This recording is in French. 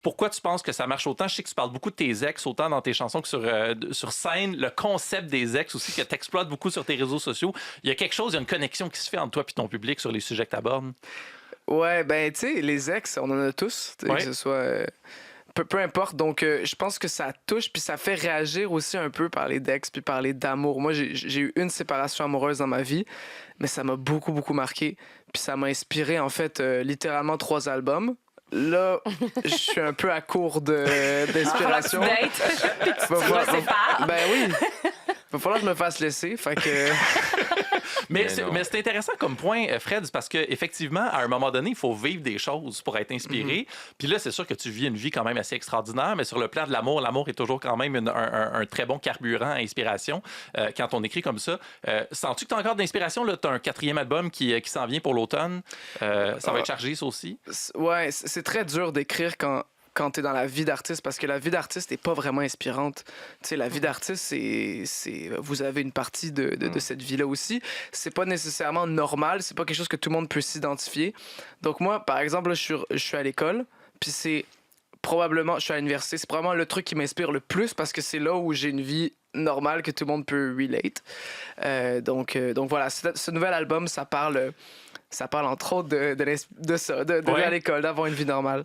pourquoi tu penses que ça marche autant? Je sais que tu parles beaucoup de tes ex, autant dans tes chansons que sur scène. Le concept des ex aussi, que tu exploites beaucoup sur tes réseaux sociaux. Il y a quelque chose, il y a une connexion qui se fait entre toi et ton public sur les sujets que tu abordes. Ouais, ben, tu sais, les ex, on en a tous, tu sais, que Ouais. ce soit. Peu importe. Donc, je pense que ça touche, puis ça fait réagir aussi un peu parler d'ex, puis parler d'amour. Moi, j'ai eu une séparation amoureuse dans ma vie, mais ça m'a beaucoup, beaucoup marqué. Puis ça m'a inspiré, en fait, littéralement 3 albums. Là, je suis un peu à court d'inspiration. Falloir que tu dates, puis que tu Va te falloir- sépares. Ben oui. Va falloir que je me fasse laisser. Fait que. Mais non. c'est intéressant comme point, Fred, c'est parce qu'effectivement, à un moment donné, il faut vivre des choses pour être inspiré. Puis là, c'est sûr que tu vis une vie quand même assez extraordinaire, mais sur le plan de l'amour est toujours quand même un très bon carburant à inspiration quand on écrit comme ça. Sens-tu que tu as encore de l'inspiration? Tu as un 4e album qui s'en vient pour l'automne. Ça va être chargé, ça aussi. Ouais, c'est très dur d'écrire quand t'es dans la vie d'artiste, parce que la vie d'artiste n'est pas vraiment inspirante. Tu sais, la vie d'artiste, vous avez une partie de cette vie-là aussi. C'est pas nécessairement normal, c'est pas quelque chose que tout le monde peut s'identifier. Donc moi, par exemple, là, je suis à l'école, puis je suis à l'université, c'est probablement le truc qui m'inspire le plus, parce que c'est là où j'ai une vie normale que tout le monde peut relate. Donc voilà, ce nouvel album, ça parle entre autres de ça, d'aller Ouais. à l'école, d'avoir une vie normale.